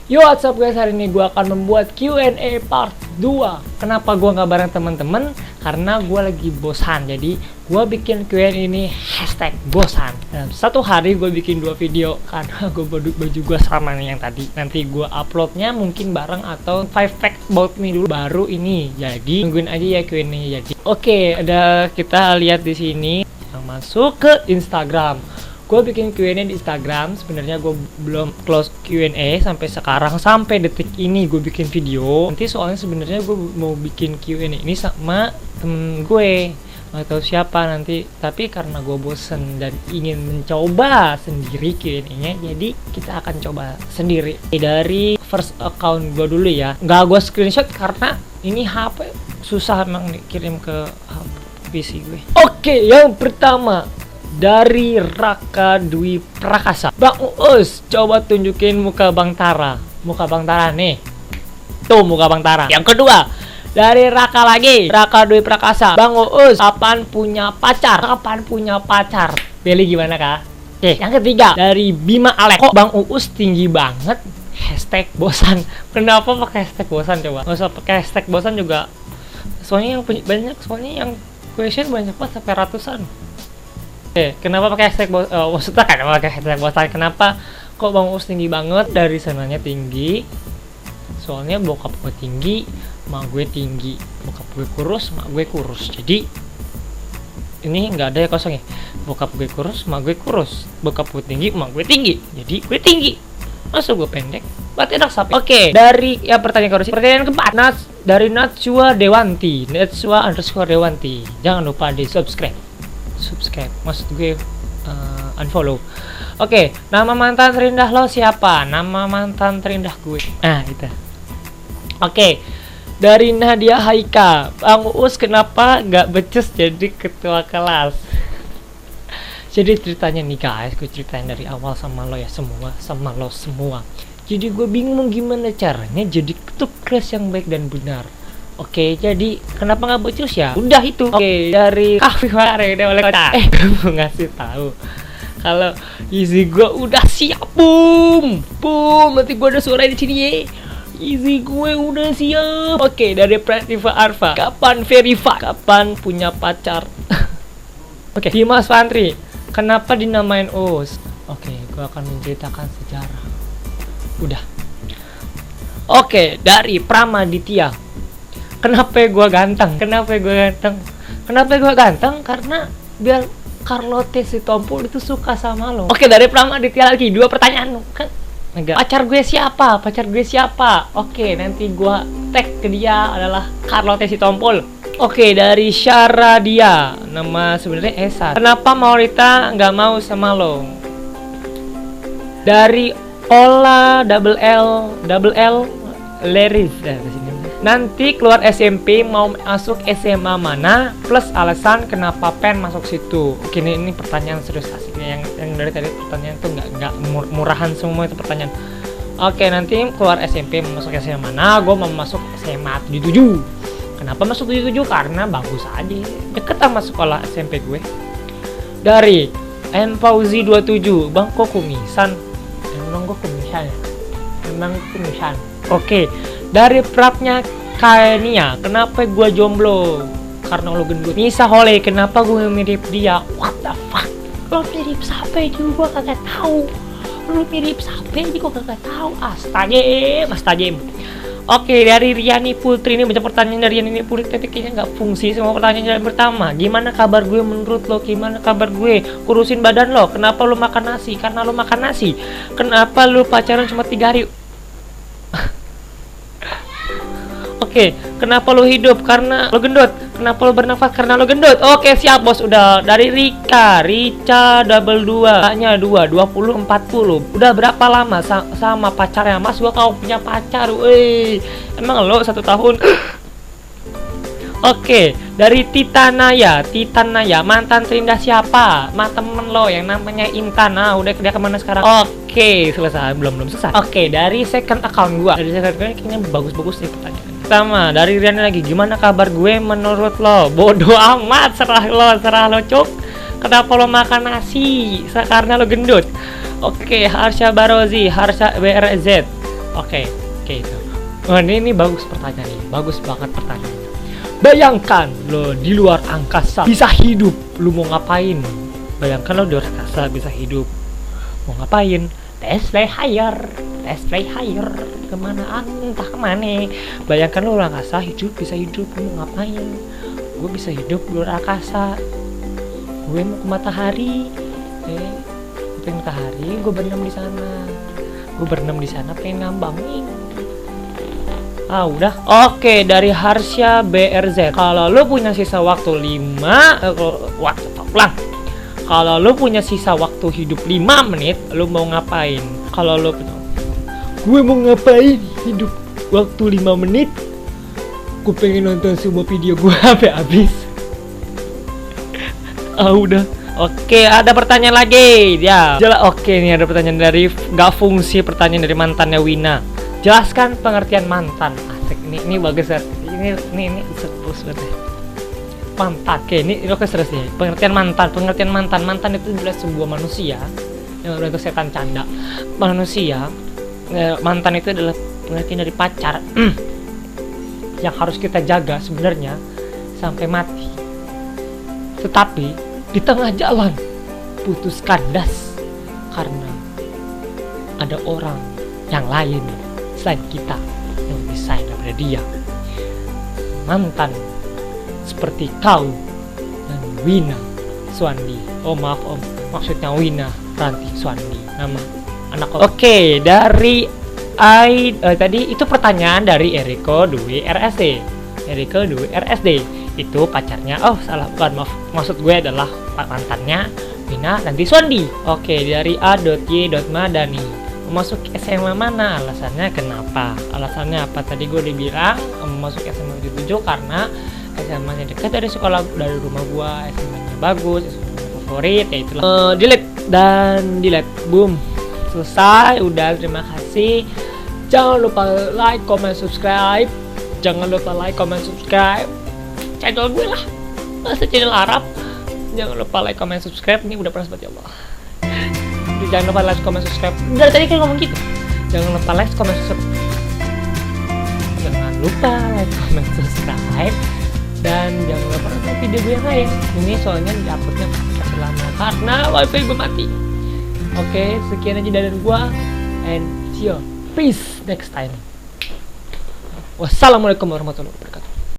Yo, what's up guys, hari ini gue akan membuat Q&A part 2. Kenapa gue gak bareng temen-temen? Karena gue lagi bosan. Jadi gue bikin Q&A ini hashtag bosan. Dalam satu hari gue bikin 2 video karena baju gue sama nih yang tadi. Nanti gue uploadnya mungkin bareng atau 5 facts about me dulu baru ini. Jadi tungguin aja ya Q&A. Jadi oke, ada kita lihat di sini yang masuk ke Instagram. Gue bikin Q&A di Instagram. Sebenarnya gue belum close Q&A sampai sekarang, sampai detik ini gue bikin video. Nanti soalnya sebenarnya gue mau bikin Q&A ini sama temen gue, nggak tahu siapa nanti. Tapi karena gue bosen dan ingin mencoba sendiri Q&A-nya, jadi kita akan coba sendiri dari first account gue dulu ya. Nggak gue screenshot karena ini HP susah emang dikirim ke PC gue. Oke, yang pertama dari Raka Dwi Prakasa. Bang Uus, coba tunjukin muka Bang Tara. Muka Bang Tara nih. Tuh muka Bang Tara. Yang kedua dari Raka lagi, Raka Dwi Prakasa. Bang Uus, kapan punya pacar? Kapan punya pacar? Pilih gimana kak? Oke, yang ketiga dari Bima Alek. Kok Bang Uus tinggi banget? Hashtag bosan. Kenapa pakai hashtag bosan coba? Nggak usah pakai hashtag bosan juga. Soalnya yang banyak, soalnya yang question banyak banget sampai ratusan. Oke, kenapa pakai hashtag maksudnya kenapa pakai hashtag bosan? Kenapa kok Bang Uus tinggi banget? Dari sananya tinggi. Soalnya bokap gue tinggi, mak gue tinggi. Bokap gue kurus, mak gue kurus. Jadi ini nggak ada ya kosongnya. Bokap gue kurus, mak gue kurus. Bokap gue tinggi, mak gue tinggi. Jadi gue tinggi. Masuk gue pendek. Berarti enak sapi. Oke, dari ya pertanyaan korupsi. Pertanyaan keempat. Dari Natsua Dewanti. Natsua_Dewanti. Jangan lupa di subscribe, maksud gue unfollow. Oke, nama mantan terindah lo siapa? Nama mantan terindah gue. Nah, itu. Oke, dari Nadia Haika. Bang Uus kenapa gak becus jadi ketua kelas? Jadi ceritanya nih guys, gue ceritain dari awal sama lo ya semua, sama lo semua. Jadi gue bingung gimana caranya jadi ketua kelas yang baik dan benar. Oke, jadi kenapa nggak becus ya? Udah itu. Oke, dari Kahwihare udah oleh kota. Gue mau ngasih tahu kalau Easy gue udah siap, boom. Nanti gue ada suara di sini ya. Easy gue udah siap. Oke, dari Prativa Arfa. Kapan verify? Kapan punya pacar? Oke, Dimas Fantri. Kenapa dinamain Uus? Oke, gue akan menceritakan sejarah. Udah. Oke, dari Pramaditya. Kenapa gue ganteng? Kenapa gue ganteng? Karena biar Carlotte Sitompul itu suka sama lo. Oke, dari Pramaditya lagi 2 pertanyaan kan. Pacar gue siapa? Oke, nanti gue tag ke dia adalah Carlotte Sitompul. Oke, dari Syaradia. Nama sebenarnya Esa. Kenapa Maurita nggak mau sama lo? Dari Ola double L Leris. Nanti keluar SMP mau masuk SMA mana? Plus alasan kenapa pengen masuk situ. Oke, ini pertanyaan serius asiknya yang dari tadi pertanyaan tuh nggak murahan semua itu pertanyaan. Oke, nanti keluar SMP mau masuk SMA mana? Gue mau masuk SMA 77. Kenapa masuk 77? Karena bagus aja, deket sama sekolah SMP gue. Dari Enfauzi 27. Bang kok kumisan? Emang gue kumisan. Oke, dari Prapnya Kania. Kenapa gue jomblo? Karena lo gendut. Nisa Hole. Kenapa gue mirip dia? What the fuck? Lo mirip siapa juga kagak tahu. Astajem. Oke, dari Riani Putri. Ini banyak pertanyaan dari Riani Putri, tapi kayaknya nggak fungsi semua pertanyaan. Yang pertama, gimana kabar gue menurut lo? Gimana kabar gue? Kurusin badan lo. Kenapa lo makan nasi? Karena lo makan nasi. Kenapa lo pacaran cuma 3 hari? Oke, kenapa lo hidup? Karena lo gendut. Kenapa lo bernafas? Karena lo gendut. Oke, siap bos. Udah. Dari Rica double 2 nya 20-40. Udah berapa lama sama pacarnya? Mas gua kau punya pacar. Woi, emang lo 1 tahun? Oke, dari Titanaya. Mantan terindah siapa? Temen lo yang namanya Intan. Udah dia kemana sekarang? Oke, selesai. Belum selesai. Oke, dari second account gua. Dari second account kayaknya bagus-bagus nih pertanyaan. Pertama, dari Riana lagi. Gimana kabar gue menurut lo? Bodoh amat, serah lo cuk. Kenapa lo makan nasi? Karena lo gendut. Oke, Harsha Barozi, Harsha BRZ. Oke, itu. Oh, ini bagus pertanyaan nih. Bagus banget pertanyaannya. Bayangkan lo di luar angkasa bisa hidup, lu mau ngapain? Bayangkan lo di luar angkasa bisa hidup, mau ngapain? Let's play higher. Kemana? Entah kemana. Bayangkan lo luar angkasa hidup, bisa hidup, lu mau ngapain? Gue bisa hidup di luar angkasa. Gue mau ke matahari. Ke matahari, gue berenang di sana. Pengen ngambangin. Udah. Oke, dari Harsha BRZ. Kalau lo punya sisa waktu 5 Kalau lo punya sisa waktu hidup 5 menit, lo mau ngapain? Gue mau ngapain hidup waktu 5 menit? Gue pengen nonton semua video gue sampai habis. Udah. Oke, ada pertanyaan lagi. Ya, oke, ini ada pertanyaan dari pertanyaan dari mantannya Wina. Jelaskan pengertian mantan. Asik, ini bagus ya. Ini sepuh banget. Mantan. Oke, ini oke serius nih. Pengertian mantan itu adalah sebuah manusia yang udah setan canda. Mantan itu adalah pengertian dari pacar yang harus kita jaga sebenarnya sampai mati. Tetapi di tengah jalan putus kandas karena ada orang yang lain selain kita yang lebih sayang daripada dia. Mantan seperti kau dan Wina Suwandi. Maaf om, maksudnya Wina Ranti Suwandi, nama anak om. Oke, dari tadi itu pertanyaan dari Eriko Dwi RSD. Itu pacarnya, bukan, maaf, maksud gue adalah mantannya Wina Ranti Suwandi. Oke, dari A.Y.Madani. Masuk SMA mana? Alasannya kenapa? Alasannya apa? Tadi gue udah bilang masuk SMA 7 karena SMA-nya dekat dari rumah gue, SMA-nya bagus, SMA-nya favorit, ya itulah. Delete, boom, selesai. Udah, terima kasih. Jangan lupa like, comment, subscribe. Channel gue lah, masa channel Arab. Jangan lupa like, comment, subscribe. Ini udah pernah seperti Allah. Jangan lupa like, comment, subscribe. Dari tadi kan ngomong gitu. Jangan lupa like, comment, subscribe. Dan jangan lupa nonton video gue yang lain. Ini soalnya diuploadnya masih lama karena wifi gue mati. Oke, sekian aja dari gue. And see you. Peace next time. Wassalamualaikum warahmatullahi wabarakatuh.